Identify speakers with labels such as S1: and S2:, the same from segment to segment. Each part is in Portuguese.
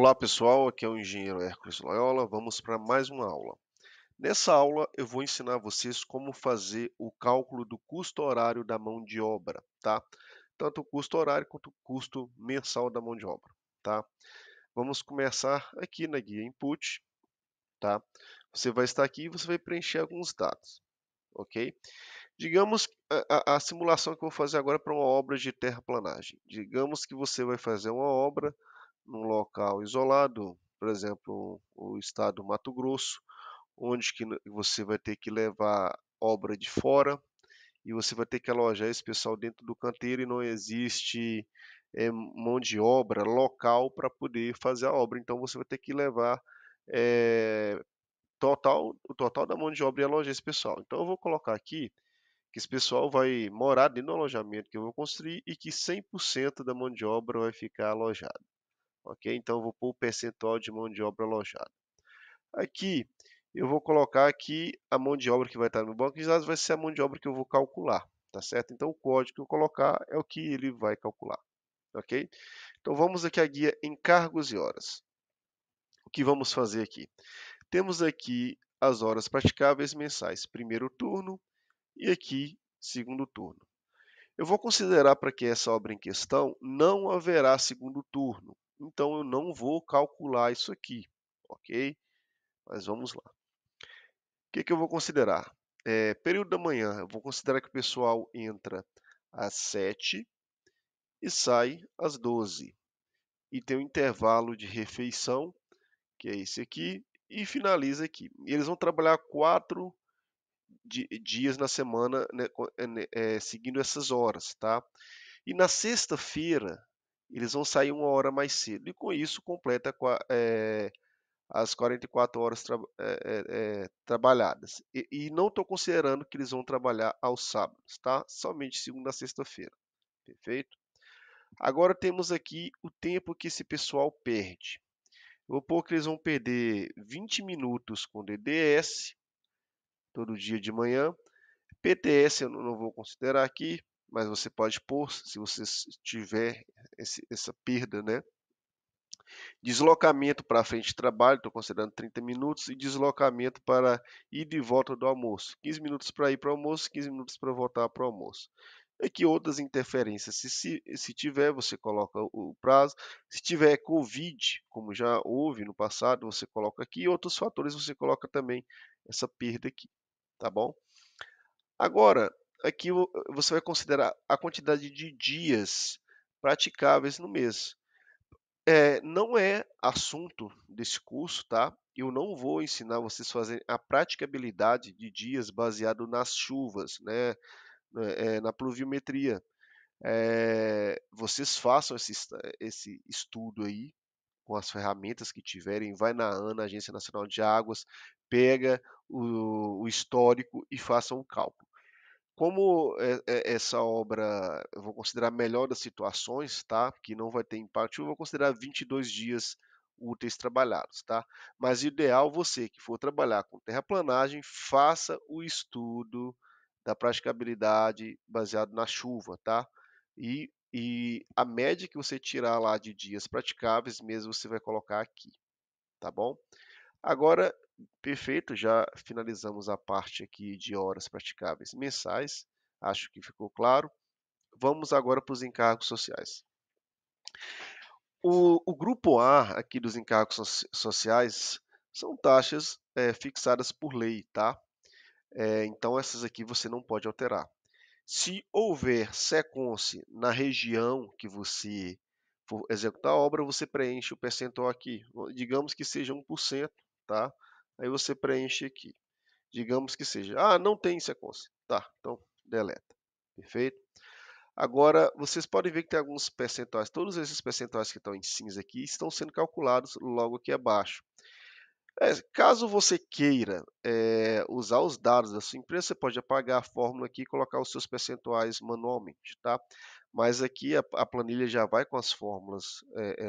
S1: Olá pessoal, aqui é o engenheiro Hércules Loyola. Vamos para mais uma aula. Nessa aula eu vou ensinar vocês como fazer o cálculo do custo horário da mão de obra, tá? Tanto o custo horário quanto o custo mensal da mão de obra, tá? Vamos começar aqui na guia Input, tá? Você vai estar aqui e você vai preencher alguns dados, ok? Digamos a simulação que eu vou fazer agora é para uma obra de terraplanagem. Digamos que você vai fazer uma obra num local isolado, por exemplo, o estado do Mato Grosso, onde que você vai ter que levar obra de fora e você vai ter que alojar esse pessoal dentro do canteiro e não existe mão de obra local para poder fazer a obra. Então você vai ter que levar eh, o total da mão de obra e alojar esse pessoal. Então eu vou colocar aqui que esse pessoal vai morar dentro do alojamento que eu vou construir e que 100% da mão de obra vai ficar alojada. Ok? Então eu vou pôr o percentual de mão de obra alojada. Aqui eu vou colocar aqui a mão de obra que vai estar no banco de dados vai ser a mão de obra que eu vou calcular, tá certo? Então o código que eu colocar é o que ele vai calcular, ok? Então vamos aqui à guia encargos e horas. O que vamos fazer aqui? Temos aqui as horas praticáveis mensais, primeiro turno e aqui segundo turno. Eu vou considerar para que essa obra em questão não haverá segundo turno, então eu não vou calcular isso aqui, ok? Mas vamos lá. O que que eu vou considerar? Período da manhã, eu vou considerar que o pessoal entra às 7 e sai às 12. E tem um intervalo de refeição, que é esse aqui, e finaliza aqui. E eles vão trabalhar 4 dias na semana, né, seguindo essas horas, tá? E na sexta-feira, eles vão sair uma hora mais cedo. E com isso, completa as 44 horas trabalhadas. E não estou considerando que eles vão trabalhar aos sábados, tá? Somente segunda a sexta-feira. Perfeito? Agora temos aqui o tempo que esse pessoal perde. Eu vou pôr que eles vão perder 20 minutos com DDS, todo dia de manhã. PTS eu não vou considerar aqui, mas você pode pôr, se você tiver essa perda, né? Deslocamento para frente de trabalho, estou considerando 30 minutos, e deslocamento para ida e volta do almoço. 15 minutos para ir para o almoço, 15 minutos para voltar para o almoço. Aqui outras interferências, se tiver, você coloca o prazo. Se tiver Covid, como já houve no passado, você coloca aqui. E outros fatores você coloca também essa perda aqui, tá bom? Agora, aqui você vai considerar a quantidade de dias praticáveis no mês. Não é assunto desse curso, tá? Eu não vou ensinar vocês a fazerem a praticabilidade de dias baseado nas chuvas, né, na pluviometria. Vocês façam esse estudo aí com as ferramentas que tiverem, vai na ANA, Agência Nacional de Águas, pega o histórico e façam o cálculo. Como essa obra eu vou considerar a melhor das situações, tá, que não vai ter impacto, eu vou considerar 22 dias úteis trabalhados, tá. Mas ideal você que for trabalhar com terraplanagem, faça o estudo da praticabilidade baseado na chuva, tá. E a média que você tirar lá de dias praticáveis mesmo, você vai colocar aqui, tá bom? Agora, perfeito, já finalizamos a parte aqui de horas praticáveis mensais, acho que ficou claro. Vamos agora para os encargos sociais. O grupo A aqui dos encargos sociais são taxas fixadas por lei, tá? Então essas aqui você não pode alterar. Se houver SECONS na região que você for executar a obra, você preenche o percentual aqui. Digamos que seja 1%, tá? Aí você preenche aqui. Digamos que seja. Ah, não tem SECONS. Tá, então deleta. Perfeito? Agora, vocês podem ver que tem alguns percentuais. Todos esses percentuais que estão em cinza aqui estão sendo calculados logo aqui abaixo. Caso você queira usar os dados da sua empresa, você pode apagar a fórmula aqui e colocar os seus percentuais manualmente, tá? Mas aqui a planilha já vai com as fórmulas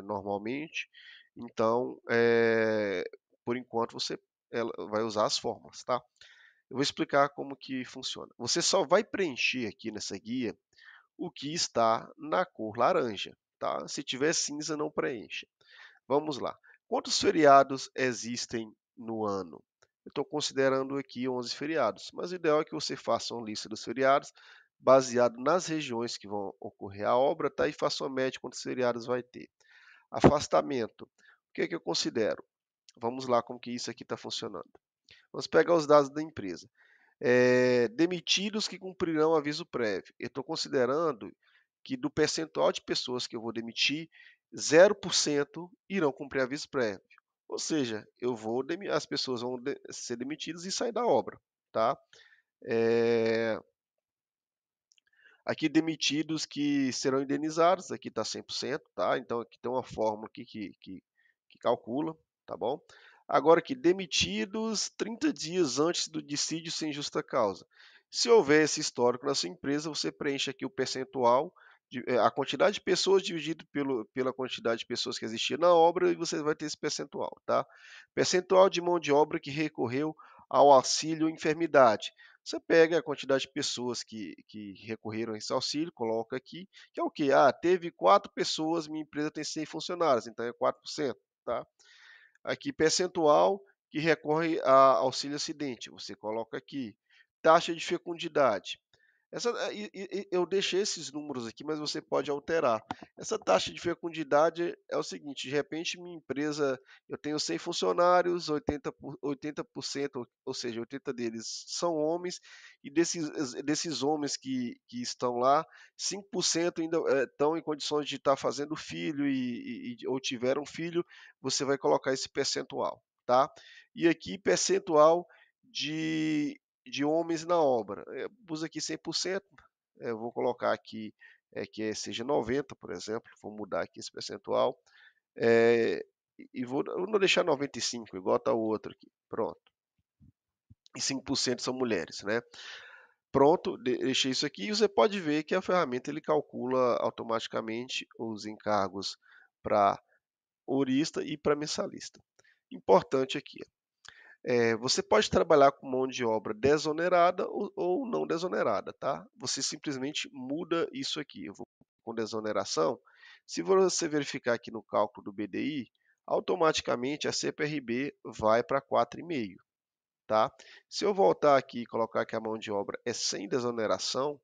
S1: normalmente, então, por enquanto, ela vai usar as fórmulas, tá? Eu vou explicar como que funciona. Você só vai preencher aqui nessa guia o que está na cor laranja, tá? Se tiver cinza, não preencha. Vamos lá. Quantos feriados existem no ano? Eu estou considerando aqui 11 feriados, mas o ideal é que você faça uma lista dos feriados baseado nas regiões que vão ocorrer a obra, tá? E faça uma média de quantos feriados vai ter. Afastamento. O que é que eu considero? Vamos lá, como que isso aqui está funcionando. Vamos pegar os dados da empresa. Demitidos que cumprirão aviso prévio. Eu estou considerando que do percentual de pessoas que eu vou demitir, 0% irão cumprir aviso prévio. Ou seja, as pessoas vão ser demitidas e sair da obra, tá? Eh, Aqui demitidos que serão indenizados, aqui está 100%, tá? Então aqui tem uma fórmula aqui que calcula, tá bom? Agora aqui, demitidos 30 dias antes do dissídio sem justa causa. Se houver esse histórico na sua empresa, você preenche aqui o percentual, a quantidade de pessoas dividido pela quantidade de pessoas que existiam na obra e você vai ter esse percentual, tá? Percentual de mão de obra que recorreu ao auxílio enfermidade. Você pega a quantidade de pessoas que recorreram a esse auxílio, coloca aqui, que é o quê? Ah, teve 4 pessoas, minha empresa tem 100 funcionários, então é 4%, tá? Aqui, percentual que recorre a auxílio acidente, você coloca aqui. Taxa de fecundidade. Eu deixei esses números aqui, mas você pode alterar. Essa taxa de fecundidade é o seguinte: de repente, minha empresa, eu tenho 100 funcionários, 80%, ou seja, 80 deles são homens, e desses homens que estão lá, 5% ainda estão em condições de estar fazendo filho ou tiveram filho, você vai colocar esse percentual, tá? E aqui, percentual de homens na obra. Pus aqui 100%, eu vou colocar aqui seja 90, por exemplo, vou mudar aqui esse percentual, eu não deixar 95, igual está o outro aqui, pronto. E 5% são mulheres, né? Pronto, deixei isso aqui e você pode ver que a ferramenta ele calcula automaticamente os encargos para horista e para mensalista. Importante aqui, você pode trabalhar com mão de obra desonerada ou não desonerada, tá? Você simplesmente muda isso aqui. Eu vou com desoneração. Se você verificar aqui no cálculo do BDI, automaticamente a CPRB vai para 4,5, tá? Se eu voltar aqui e colocar que a mão de obra é sem desoneração,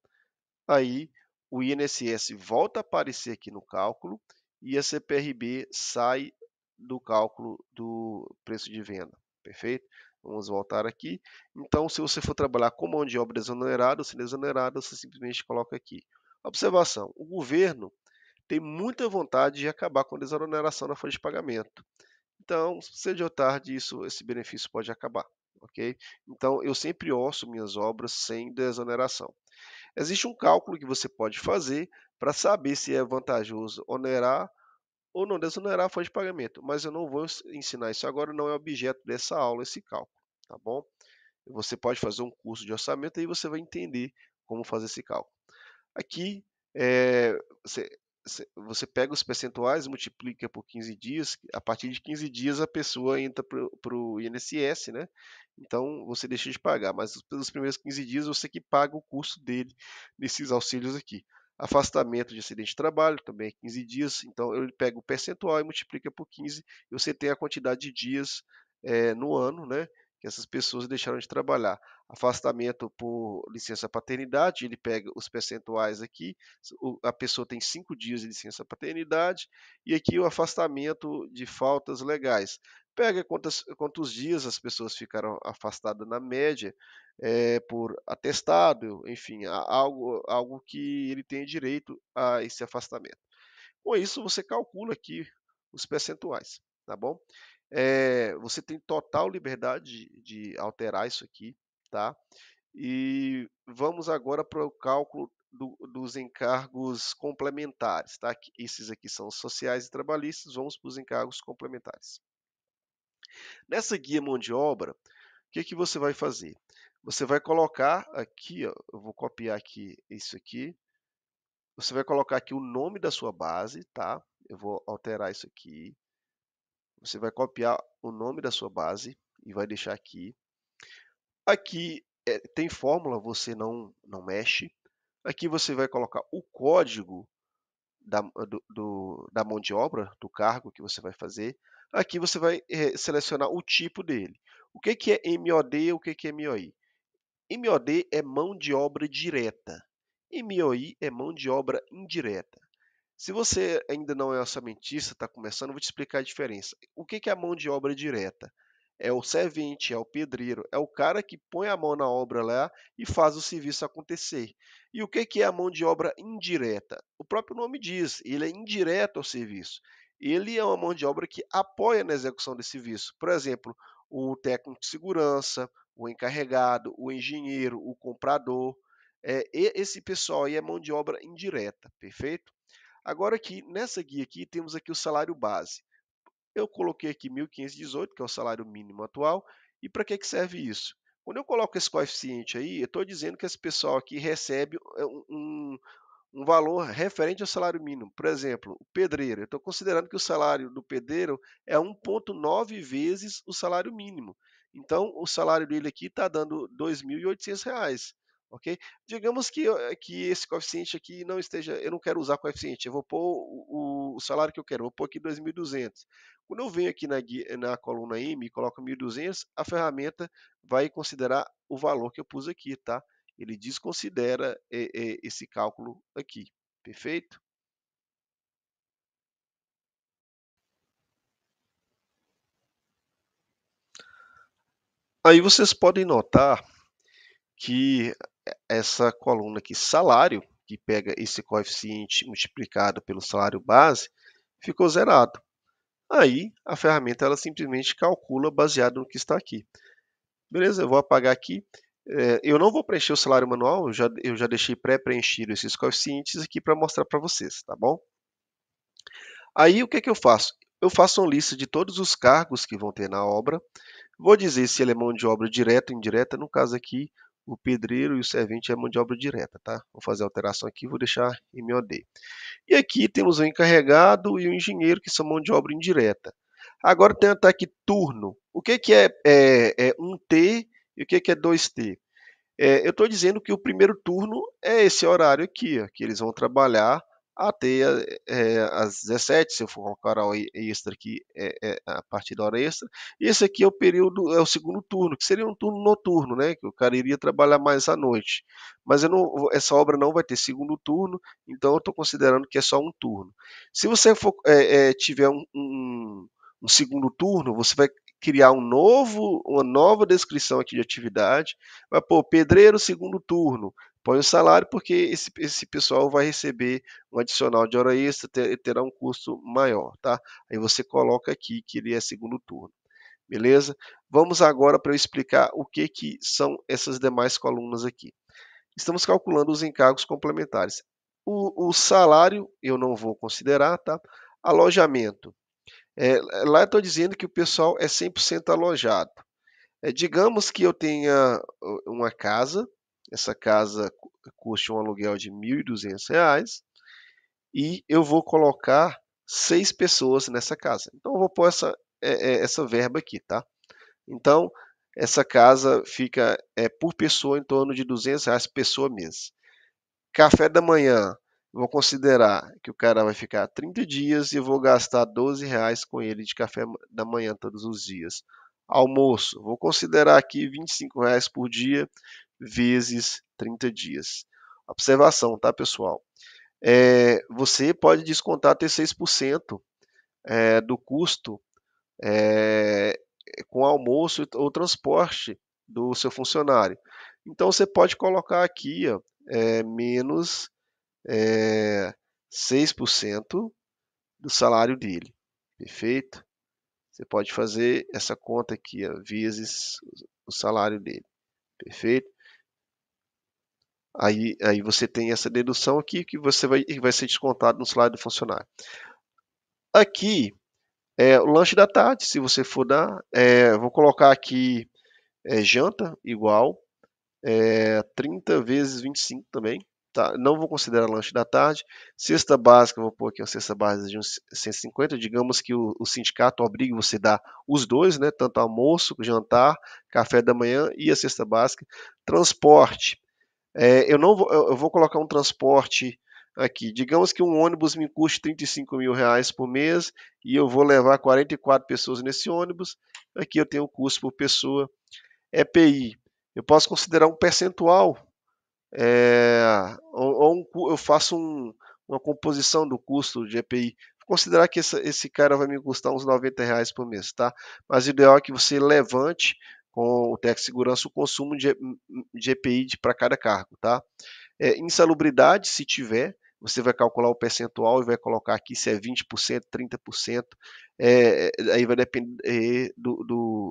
S1: aí o INSS volta a aparecer aqui no cálculo e a CPRB sai do cálculo do preço de venda, perfeito? Vamos voltar aqui. Então, se você for trabalhar com mão de obra desonerada ou sem desonerada, você simplesmente coloca aqui. Observação: o governo tem muita vontade de acabar com a desoneração na folha de pagamento. Então, cedo ou tarde, esse benefício pode acabar, ok? Então, eu sempre orço minhas obras sem desoneração. Existe um cálculo que você pode fazer para saber se é vantajoso onerar ou não desonerar a folha de pagamento, mas eu não vou ensinar isso agora, não é objeto dessa aula esse cálculo, tá bom? Você pode fazer um curso de orçamento e você vai entender como fazer esse cálculo. Aqui, eh, você você pega os percentuais, multiplica por 15 dias, a partir de 15 dias a pessoa entra para o INSS, né, então você deixa de pagar, mas pelos primeiros 15 dias você que paga o custo dele, nesses auxílios aqui. Afastamento de acidente de trabalho também é 15 dias, então ele pega o percentual e multiplica por 15 e você tem a quantidade de dias, no ano, né, que essas pessoas deixaram de trabalhar. Afastamento por licença paternidade, ele pega os percentuais aqui, a pessoa tem 5 dias de licença paternidade, e aqui o afastamento de faltas legais. Pega quantos dias as pessoas ficaram afastadas na média, por atestado, enfim, algo que ele tem direito a esse afastamento. Com isso, você calcula aqui os percentuais, tá bom? Você tem total liberdade de alterar isso aqui, tá? E vamos agora para o cálculo dos encargos complementares, tá? Esses aqui são os sociais e trabalhistas, vamos para os encargos complementares. Nessa guia mão de obra, o que que você vai fazer? Você vai colocar aqui, ó, eu vou copiar aqui isso aqui, você vai colocar aqui o nome da sua base, tá? Eu vou alterar isso aqui. Você vai copiar o nome da sua base e vai deixar aqui. Aqui tem fórmula, você não mexe. Aqui você vai colocar o código da mão de obra, do cargo que você vai fazer. Aqui você vai selecionar o tipo dele. O que que é MOD e o que que é MOI? MOD é mão de obra direta. MOI é mão de obra indireta. Se você ainda não é orçamentista, está começando, eu vou te explicar a diferença. O que que é a mão de obra direta? É o servente, é o pedreiro, é o cara que põe a mão na obra lá e faz o serviço acontecer. E o que que é a mão de obra indireta? O próprio nome diz, ele é indireto ao serviço. Ele é uma mão de obra que apoia na execução desse serviço. Por exemplo, o técnico de segurança, o encarregado, o engenheiro, o comprador. Esse pessoal aí é mão de obra indireta, perfeito? Agora aqui, nessa guia aqui, temos aqui o salário base. Eu coloquei aqui 1.518, que é o salário mínimo atual. E para que serve isso? Quando eu coloco esse coeficiente aí, eu estou dizendo que esse pessoal aqui recebe um valor referente ao salário mínimo. Por exemplo, o pedreiro. Eu estou considerando que o salário do pedreiro é 1,9 vezes o salário mínimo. Então, o salário dele aqui está dando R$ 2.800. Ok? Digamos que esse coeficiente aqui não esteja, eu não quero usar coeficiente, eu vou pôr o salário que eu quero, vou pôr aqui 2.200. Quando eu venho aqui na coluna M e coloco 1.200, a ferramenta vai considerar o valor que eu pus aqui, tá? Ele desconsidera esse cálculo aqui, perfeito? Aí vocês podem notar que essa coluna aqui, salário, que pega esse coeficiente multiplicado pelo salário base, ficou zerado. Aí a ferramenta ela simplesmente calcula baseado no que está aqui. Beleza? Eu vou apagar aqui. Eu não vou preencher o salário manual, eu já deixei pré-preenchido esses coeficientes aqui para mostrar para vocês, tá bom? Aí o que eu faço? Eu faço uma lista de todos os cargos que vão ter na obra. Vou dizer se ele é mão de obra direta ou indireta. No caso aqui, o pedreiro e o servente é mão de obra direta, tá? Vou fazer a alteração aqui, vou deixar em MOD. E aqui temos o encarregado e o engenheiro, que são mão de obra indireta. Agora tem aqui turno. O que é 1T e o que é 2T? Eu estou dizendo que o primeiro turno é esse horário aqui, ó, que eles vão trabalhar até às 17, se eu for colocar a hora extra aqui, a partir da hora extra. E esse aqui é o período, é o segundo turno, que seria um turno noturno, né? Que o cara iria trabalhar mais à noite. Mas essa obra não vai ter segundo turno, então eu estou considerando que é só um turno. Se você tiver um segundo turno, você vai criar uma nova descrição aqui de atividade. Vai pôr pedreiro segundo turno, põe o salário porque esse pessoal vai receber um adicional de hora extra, terá um custo maior, tá? Aí você coloca aqui que ele é segundo turno, beleza? Vamos agora para eu explicar o que são essas demais colunas aqui. Estamos calculando os encargos complementares. O salário eu não vou considerar, tá? Alojamento. Lá eu estou dizendo que o pessoal é 100% alojado. Digamos que eu tenha uma casa, essa casa custa um aluguel de R$ 1.200 e eu vou colocar 6 pessoas nessa casa. Então eu vou pôr essa verba aqui, tá? Então essa casa fica por pessoa em torno de R$ 200 pessoa mês. Café da manhã, vou considerar que o cara vai ficar 30 dias e eu vou gastar R$ 12 com ele de café da manhã todos os dias. Almoço, vou considerar aqui R$ 25 por dia vezes 30 dias. Observação, tá, pessoal? Você pode descontar até 6% do custo com almoço ou transporte do seu funcionário. Então você pode colocar aqui ó, menos 6% do salário dele, perfeito? Você pode fazer essa conta aqui, ó, vezes o salário dele, perfeito? Aí você tem essa dedução aqui que vai ser descontado no salário do funcionário. Aqui o lanche da tarde, se você for dar, vou colocar aqui janta igual 30 vezes 25 também. Tá? Não vou considerar lanche da tarde. Cesta básica, vou pôr aqui uma cesta básica de uns 150. Digamos que o sindicato obrigue você a dar os dois, né? Tanto almoço, jantar, café da manhã e a cesta básica. Transporte. Eu vou colocar um transporte Aqui, digamos que um ônibus me custe R$ 35.000 por mês e eu vou levar 44 pessoas nesse ônibus. Aqui eu tenho o custo por pessoa, EPI. Eu posso considerar um percentual, eu faço uma composição do custo de EPI. Vou considerar que esse cara vai me custar uns R$ 90 por mês, tá? Mas o ideal é que você levante com o Tex Segurança o consumo de EPI para cada cargo, tá? Insalubridade, se tiver, você vai calcular o percentual e vai colocar aqui se é 20%, 30%, aí vai depender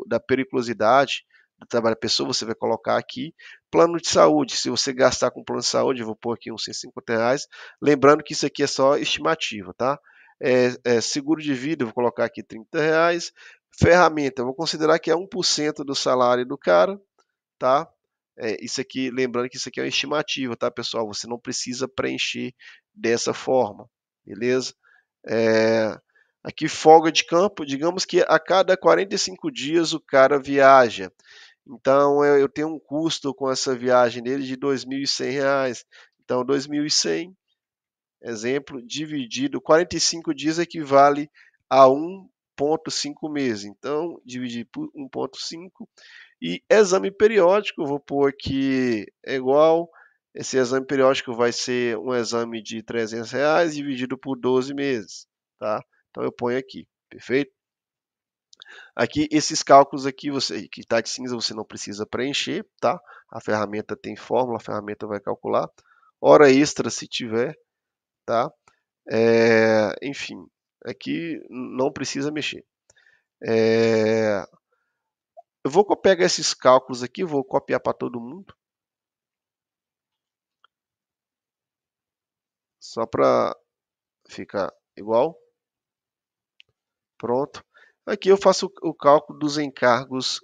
S1: da periculosidade do trabalho da pessoa, você vai colocar aqui. Plano de saúde, se você gastar com plano de saúde, eu vou pôr aqui uns R$ 150, lembrando que isso aqui é só estimativa, tá? Seguro de vida, eu vou colocar aqui R$ 30. Ferramenta, eu vou considerar que é 1% do salário do cara, tá? Isso aqui, lembrando que isso aqui é uma estimativa, tá, pessoal? Você não precisa preencher dessa forma, beleza? Aqui, folga de campo, digamos que a cada 45 dias o cara viaja. Então, eu tenho um custo com essa viagem dele de R$ 2.100. Então, 2.100, exemplo, dividido, 45 dias equivale a 1,5 meses. Então, dividir por 1,5. E exame periódico, eu vou pôr aqui é igual. Esse exame periódico vai ser um exame de R$ 300 dividido por 12 meses, tá? Então eu ponho aqui, perfeito? Aqui, esses cálculos aqui, você que está de cinza, você não precisa preencher, tá? A ferramenta tem fórmula, a ferramenta vai calcular. Hora extra, se tiver, tá? Enfim, aqui não precisa mexer. Eu vou pegar esses cálculos aqui, vou copiar para todo mundo. Só para ficar igual. Pronto. Aqui eu faço o cálculo dos encargos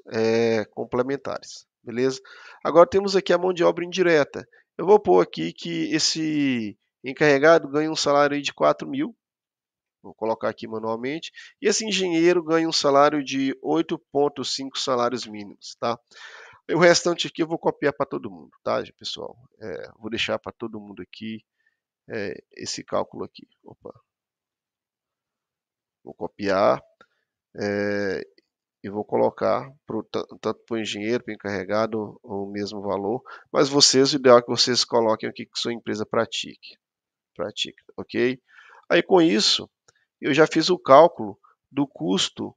S1: complementares, beleza? Agora temos aqui a mão de obra indireta. Eu vou pôr aqui que esse encarregado ganha um salário de 4.000, vou colocar aqui manualmente, e esse engenheiro ganha um salário de 8,5 salários mínimos, tá? E o restante aqui eu vou copiar para todo mundo, tá, pessoal? Vou deixar para todo mundo aqui esse cálculo aqui. Opa. Vou copiar. E vou colocar tanto para o engenheiro, para o encarregado, o mesmo valor, mas vocês, o ideal é que vocês coloquem o que sua empresa pratica, ok? Aí com isso, eu já fiz o cálculo do custo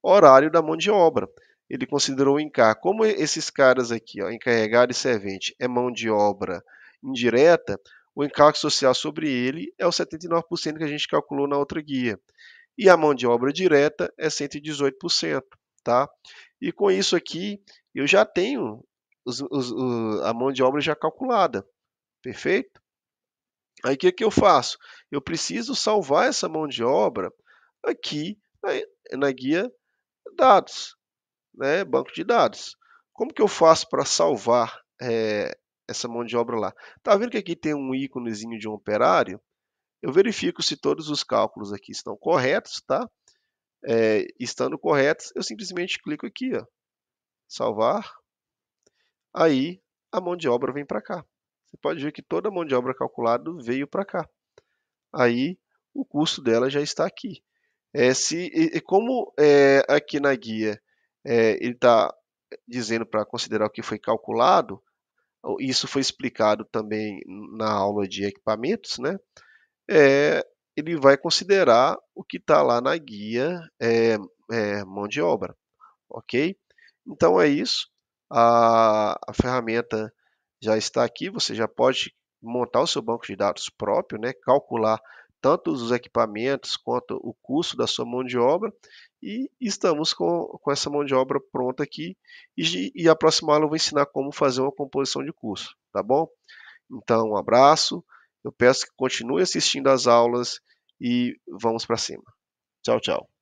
S1: horário da mão de obra. Ele considerou o encargo. Como esses caras aqui, ó, encarregado e servente, é mão de obra indireta, o encargo social sobre ele é o 79% que a gente calculou na outra guia. E a mão de obra direta é 118%, tá? E com isso aqui, eu já tenho a mão de obra já calculada, perfeito? Aí o que eu faço? Eu preciso salvar essa mão de obra aqui na guia dados, né? Banco de dados. Como que eu faço para salvar essa mão de obra lá? Tá vendo que aqui tem um íconezinho de um operário? Eu verifico se todos os cálculos aqui estão corretos, tá? Estando corretos, eu simplesmente clico aqui, ó, salvar, aí a mão de obra vem para cá. Você pode ver que toda a mão de obra calculada veio para cá. Aí o custo dela já está aqui. Como aqui na guia ele está dizendo para considerar o que foi calculado, isso foi explicado também na aula de equipamentos, né? Ele vai considerar o que está lá na guia mão de obra, ok? Então é isso, a ferramenta já está aqui, você já pode montar o seu banco de dados próprio, né? Calcular tanto os equipamentos quanto o custo da sua mão de obra, e estamos com essa mão de obra pronta aqui, e a próxima aula eu vou ensinar como fazer uma composição de custo, tá bom? Então, um abraço, eu peço que continue assistindo às aulas e vamos para cima. Tchau, tchau.